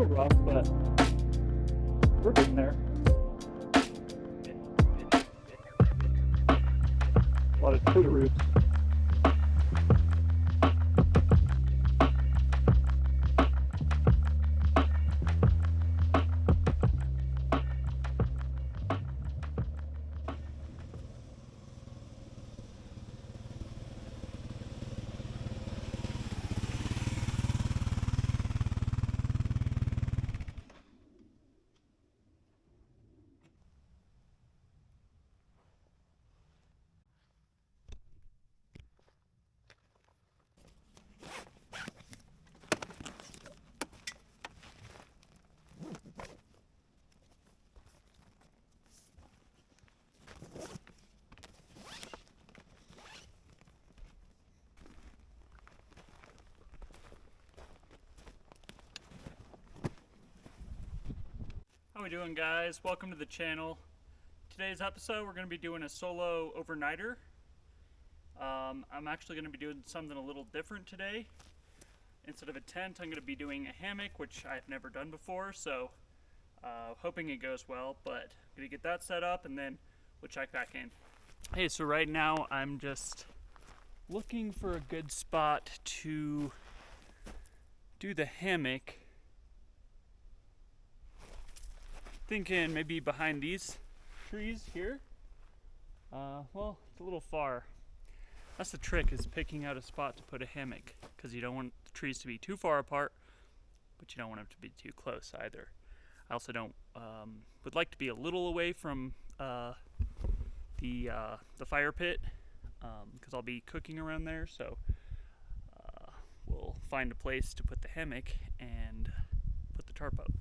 little rough, but we're getting there. A lot of tree roots. How we doing, guys? Welcome to the channel. Today's episode we're going to be doing a solo overnighter. I'm actually going to be doing something a little different today. Instead of a tent, I'm going to be doing a hammock, which I've never done before, so hoping it goes well, but I'm going to get that set up and then we'll check back in. Hey, so right now I'm just looking for a good spot to do the hammock. Thinking maybe behind these trees here. Well, it's a little far. That's the trick, is picking out a spot to put a hammock, because you don't want the trees to be too far apart, but you don't want them to be too close either. I also would like to be a little away from the fire pit, because I'll be cooking around there. So we'll find a place to put the hammock and put the tarp up.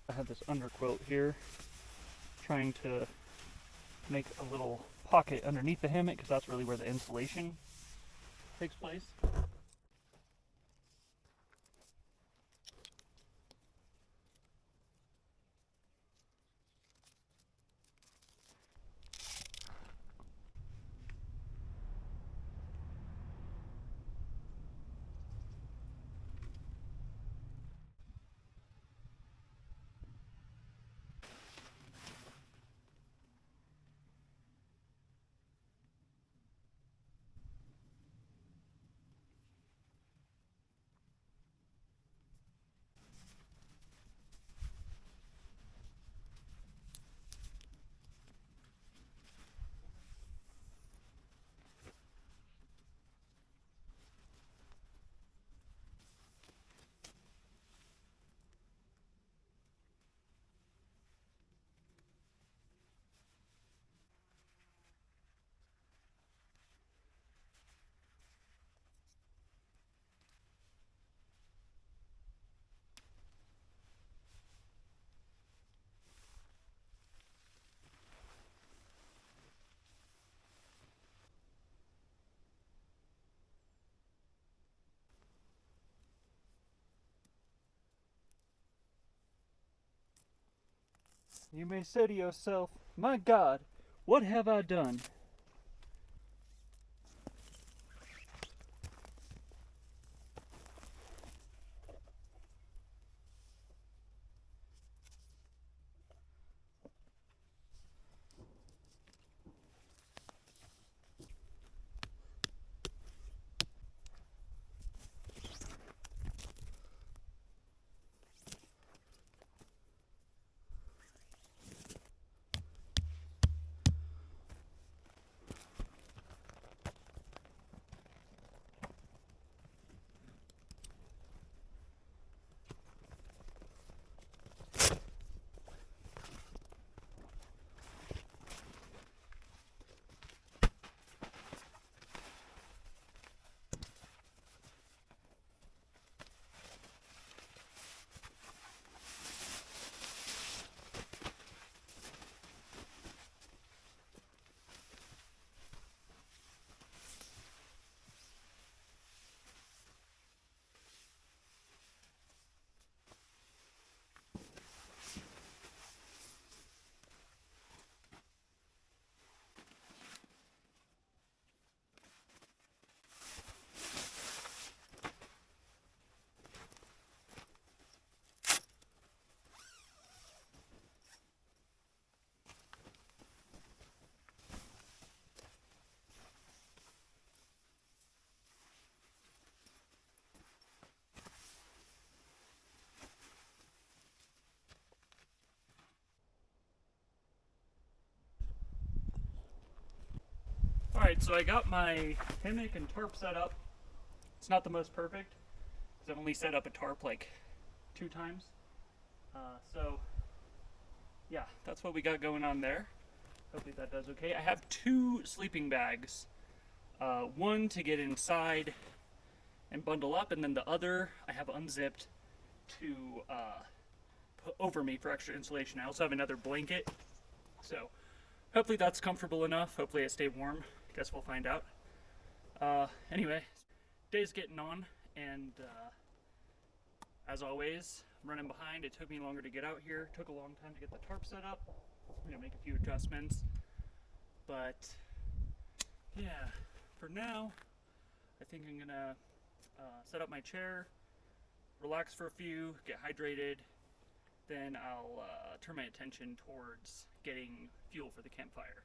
I have this underquilt here, trying to make a little pocket underneath the hammock, because that's really where the insulation takes place. You may say to yourself, my God, what have I done? Alright, so I got my hammock and tarp set up. It's not the most perfect, because I've only set up a tarp like 2 times. So, yeah, that's what we got going on there. Hopefully that does okay. I have 2 sleeping bags. One to get inside and bundle up, and then the other I have unzipped to put over me for extra insulation. I also have another blanket, so hopefully that's comfortable enough. Hopefully I stay warm. Guess we'll find out. Anyway, day's getting on, and as always, I'm running behind. It took me longer to get out here. It took a long time to get the tarp set up. I'm gonna make a few adjustments, but yeah, for now, I think I'm gonna set up my chair, relax for a few, get hydrated, then I'll turn my attention towards getting fuel for the campfire.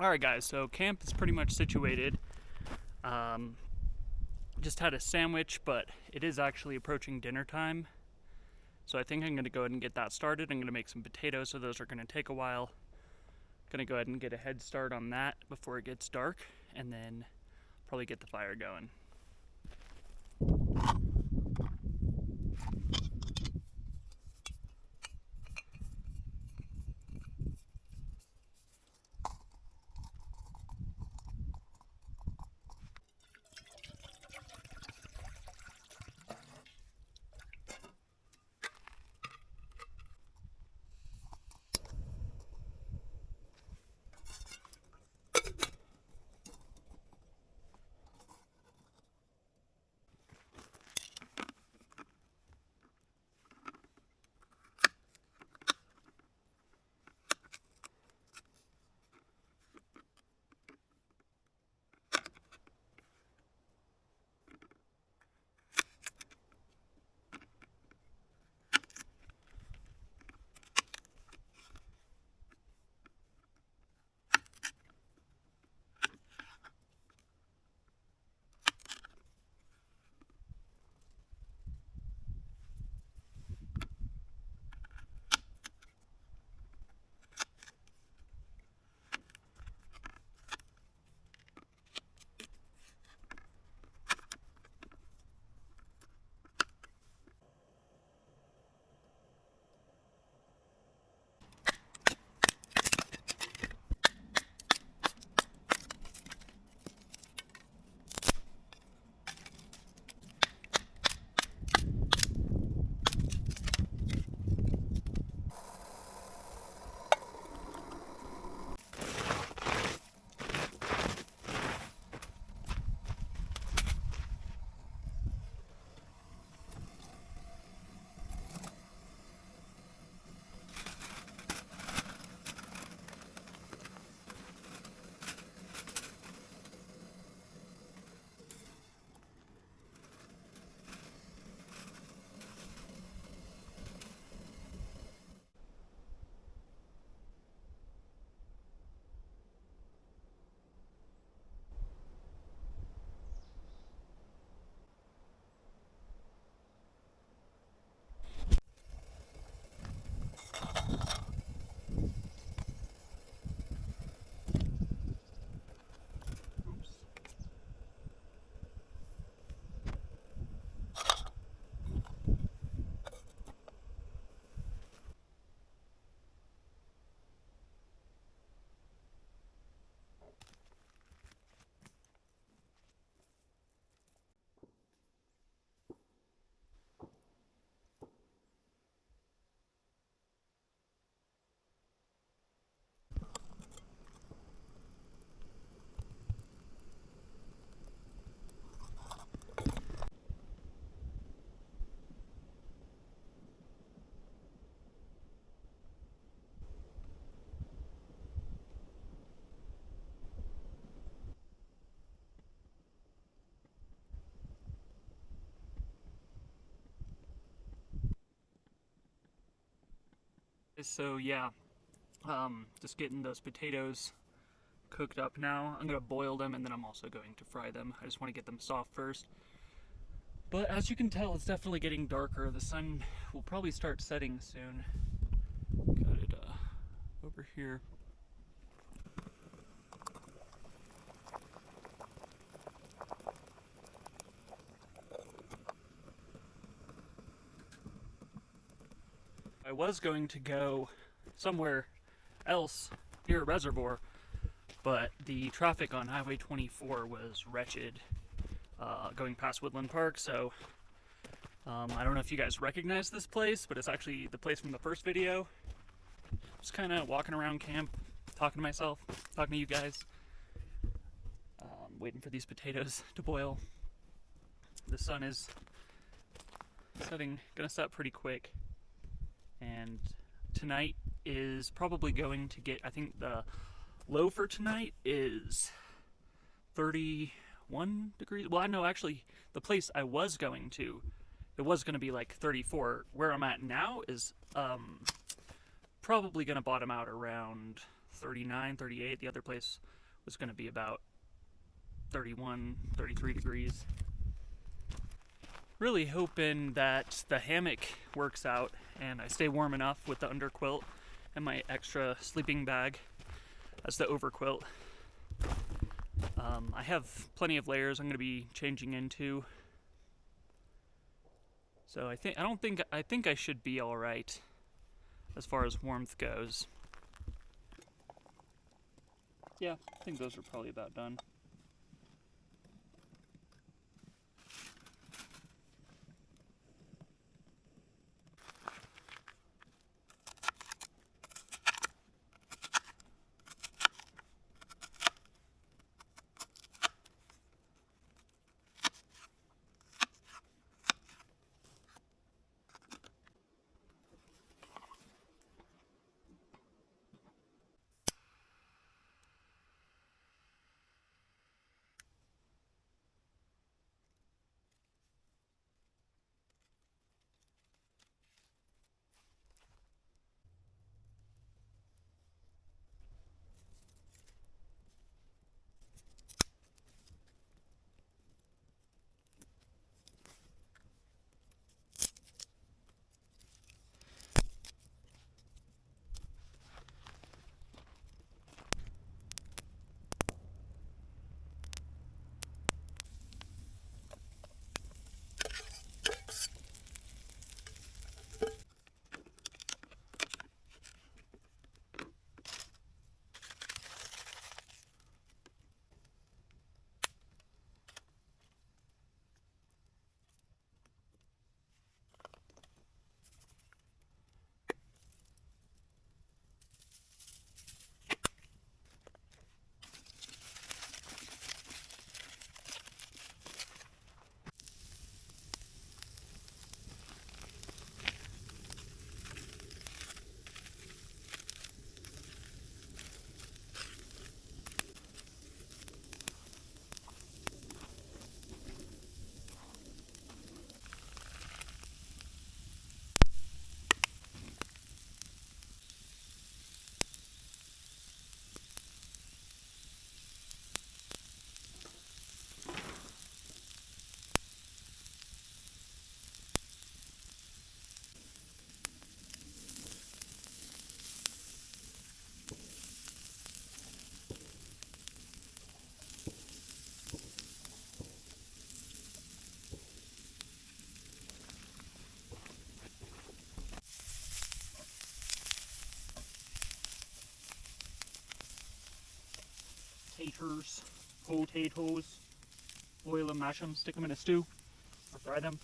Alright guys, so camp is pretty much situated. Just had a sandwich, but it is actually approaching dinner time. So I think I'm going to go ahead and get that started. I'm going to make some potatoes, so those are going to take a while. Going to go ahead and get a head start on that before it gets dark, and then probably get the fire going. So yeah, just getting those potatoes cooked up now. I'm going to boil them, and then I'm also going to fry them. I just want to get them soft first. But as you can tell, it's definitely getting darker. The sun will probably start setting soon. Got it over here. I was going to go somewhere else near a reservoir, but the traffic on Highway 24 was wretched going past Woodland Park, so I don't know if you guys recognize this place, but it's actually the place from the first video. Just kind of walking around camp, talking to myself, talking to you guys, waiting for these potatoes to boil. The sun is gonna set pretty quick. And tonight is probably going to get, I think the low for tonight is 31 degrees. Well, I know actually the place I was going to, it was going to be like 34. Where I'm at now is probably going to bottom out around 39, 38. The other place was going to be about 31, 33 degrees. Really hoping that the hammock works out and I stay warm enough with the underquilt and my extra sleeping bag as the overquilt. I have plenty of layers I'm going to be changing into, so I think I should be all right as far as warmth goes. Yeah, I think those are probably about done. Taters, potatoes, boil them, mash them, stick them in a stew, or fry them.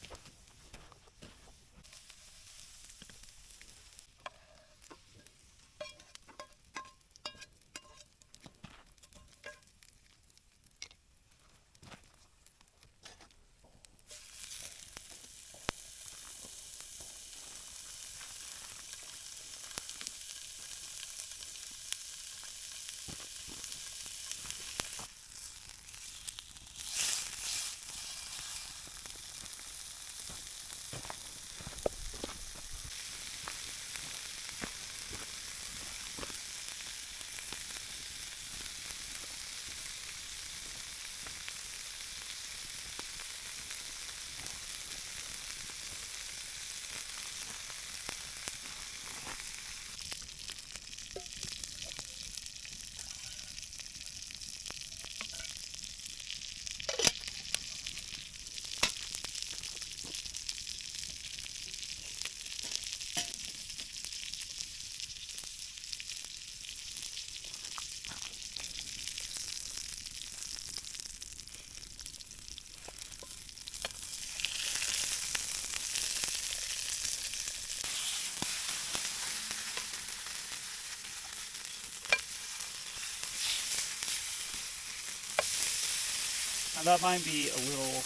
Now that might be a little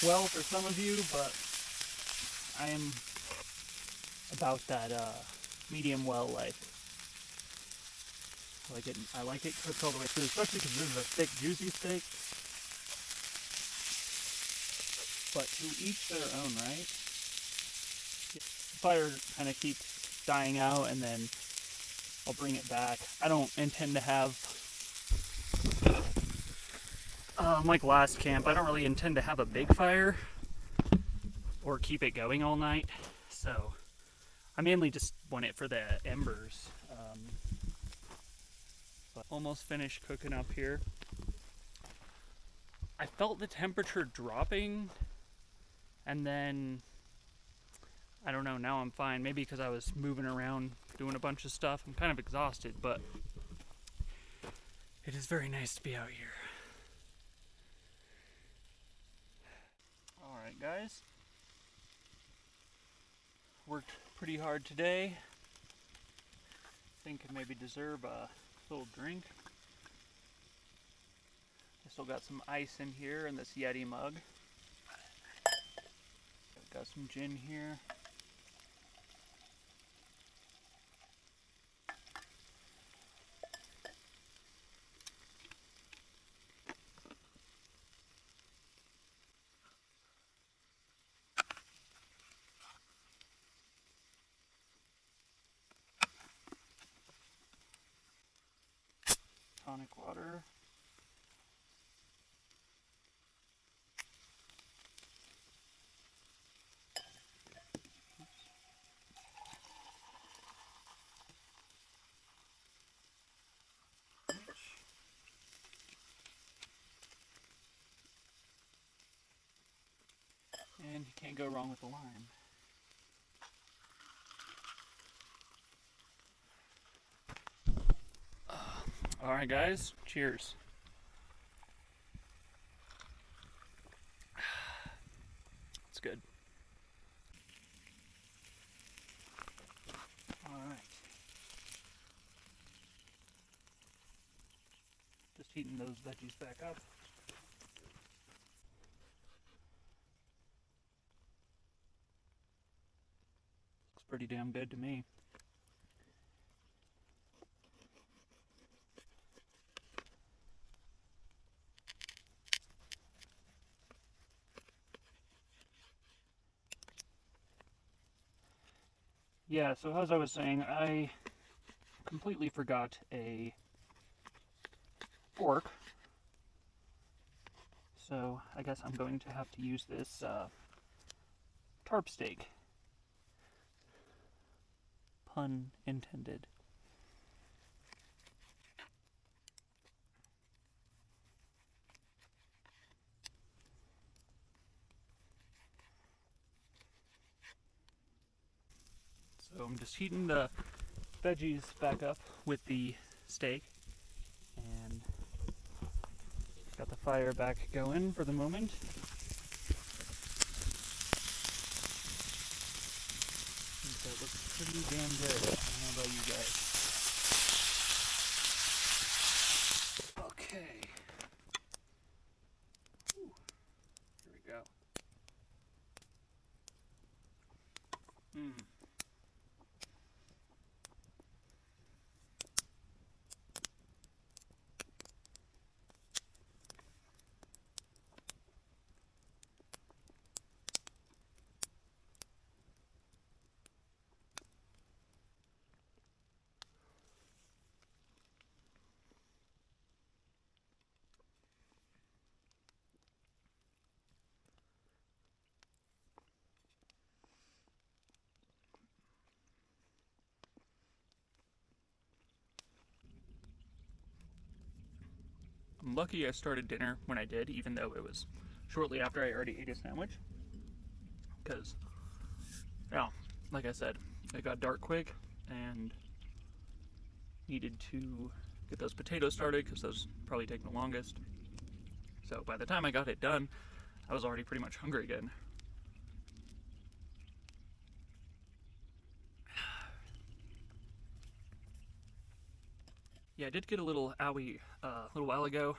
well for some of you, but I am about that medium well life. I like it cooked all the way through, especially because this is a thick, juicy steak. But to each their own, right? The fire kind of keeps dying out, and then I'll bring it back. I don't intend to have, like last camp, I don't really intend to have a big fire or keep it going all night. So I mainly just want it for the embers. But almost finished cooking up here. I felt the temperature dropping, and then I don't know, now I'm fine. Maybe because I was moving around doing a bunch of stuff. I'm kind of exhausted, but it is very nice to be out here. Alright guys, worked pretty hard today. Think I maybe deserve a little drink. I still got some ice in here in this Yeti mug. Got some gin here. Tonic water. And you can't go wrong with a lime. Alright guys, cheers. It's good. Alright. Just heating those veggies back up. Looks pretty damn good to me. Yeah, so as I was saying, I completely forgot a fork. So I guess I'm going to have to use this tarp steak. Pun intended. So I'm just heating the veggies back up with the steak, and got the fire back going for the moment. I think that looks pretty damn good. I don't know about you guys. Okay. Ooh, here we go. I'm lucky I started dinner when I did, even though it was shortly after I already ate a sandwich. Because, yeah, like I said, it got dark quick and needed to get those potatoes started because those probably take the longest. So by the time I got it done, I was already pretty much hungry again. Yeah, I did get a little owie a little while ago,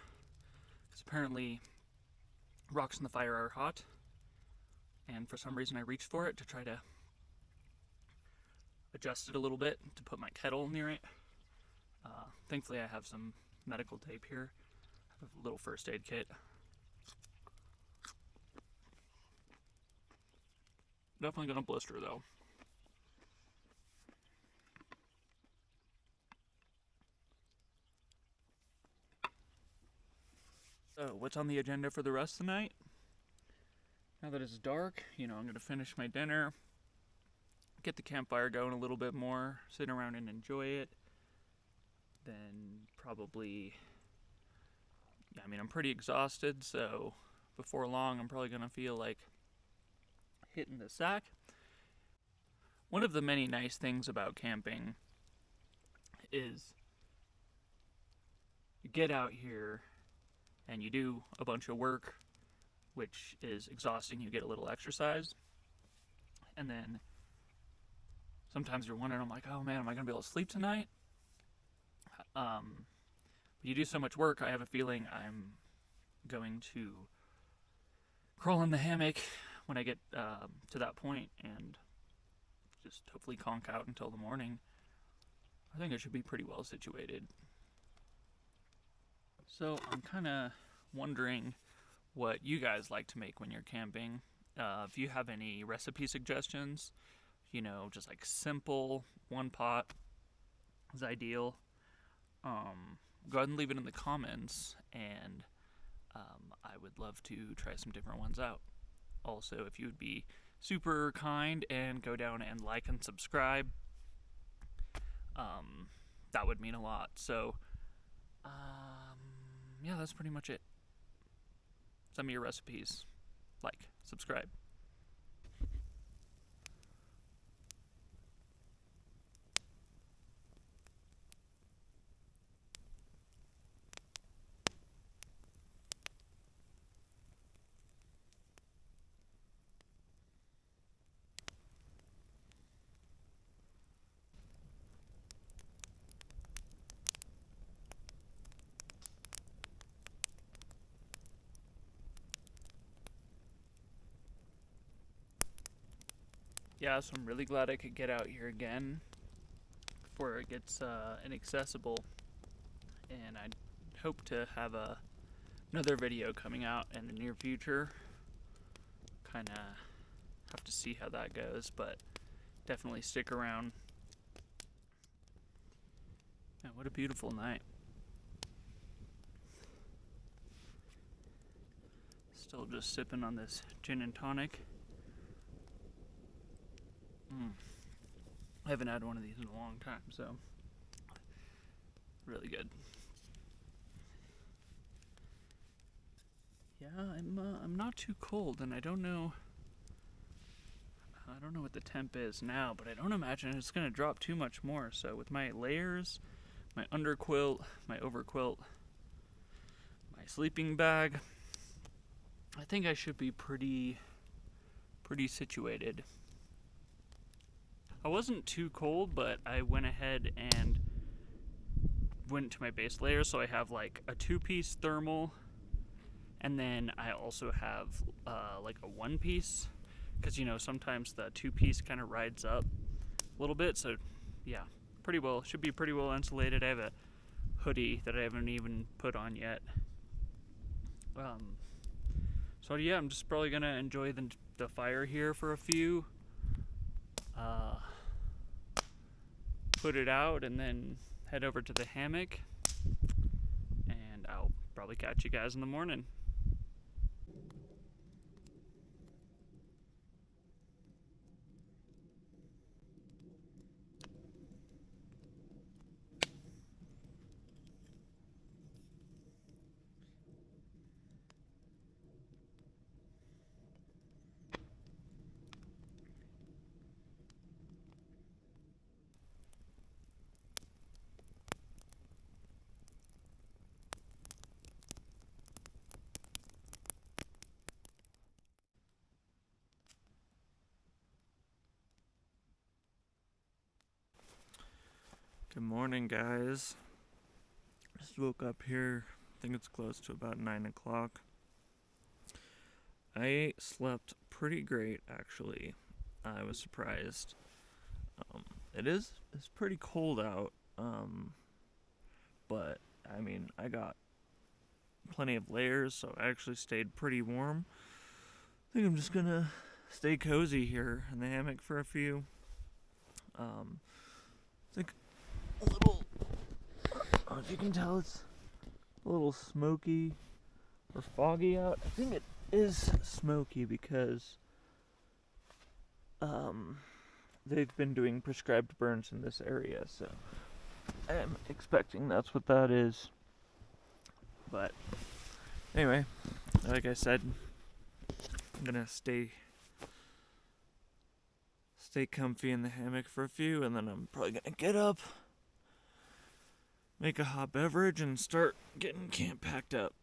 because apparently rocks in the fire are hot, and for some reason I reached for it to try to adjust it a little bit to put my kettle near it. Thankfully I have some medical tape here. I have a little first aid kit. Definitely gonna blister though. So, what's on the agenda for the rest of the night? Now that it's dark, I'm going to finish my dinner, get the campfire going a little bit more, sit around and enjoy it. Then probably, I'm pretty exhausted, so before long I'm probably going to feel like hitting the sack. One of the many nice things about camping is you get out here and you do a bunch of work, which is exhausting. You get a little exercise, and then sometimes you're wondering, I'm like, oh man, am I going to be able to sleep tonight? You do so much work, I have a feeling I'm going to crawl in the hammock when I get to that point and just hopefully conk out until the morning. I think I should be pretty well situated. So I'm kind of wondering what you guys like to make when you're camping. If you have any recipe suggestions, just like simple, one pot is ideal. Go ahead and leave it in the comments, and I would love to try some different ones out. Also, if you would be super kind and go down and like and subscribe, that would mean a lot. So, yeah, that's pretty much it. Send me your recipes. Like, subscribe. Yeah, so I'm really glad I could get out here again before it gets inaccessible, and I hope to have another video coming out in the near future. Kind of have to see how that goes, but definitely stick around. Yeah, what a beautiful night. Still just sipping on this gin and tonic. I haven't had one of these in a long time, so really good. Yeah, I'm not too cold, and I don't know what the temp is now, but I don't imagine it's gonna drop too much more. So with my layers, my underquilt, my overquilt, my sleeping bag, I think I should be pretty situated. I wasn't too cold, but I went ahead and went to my base layer, so I have like a 2-piece thermal, and then I also have like a 1-piece, because sometimes the 2-piece kind of rides up a little bit. So yeah, should be pretty well insulated. I have a hoodie that I haven't even put on yet. So yeah, I'm just probably gonna enjoy the fire here for a few. Put it out and then head over to the hammock, and I'll probably catch you guys in the morning. Good morning, guys. Just woke up here. I think it's close to about 9 o'clock. I slept pretty great, actually. I was surprised. It's pretty cold out, but I got plenty of layers, so I actually stayed pretty warm. I think I'm just gonna stay cozy here in the hammock for a few. It's like a little, if you can tell, it's a little smoky. or foggy out. I think it is smoky because they've been doing prescribed burns in this area, so I'm expecting that's what that is. But anyway, like I said, I'm gonna stay comfy in the hammock for a few, and then I'm probably gonna get up, make a hot beverage, and start getting camp packed up.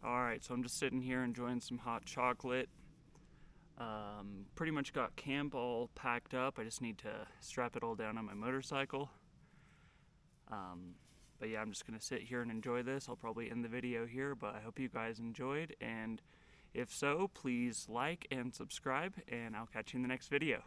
Alright, so I'm just sitting here enjoying some hot chocolate. Pretty much got camp all packed up. I just need to strap it all down on my motorcycle. But yeah, I'm just going to sit here and enjoy this. I'll probably end the video here, but I hope you guys enjoyed. And if so, please like and subscribe, and I'll catch you in the next video.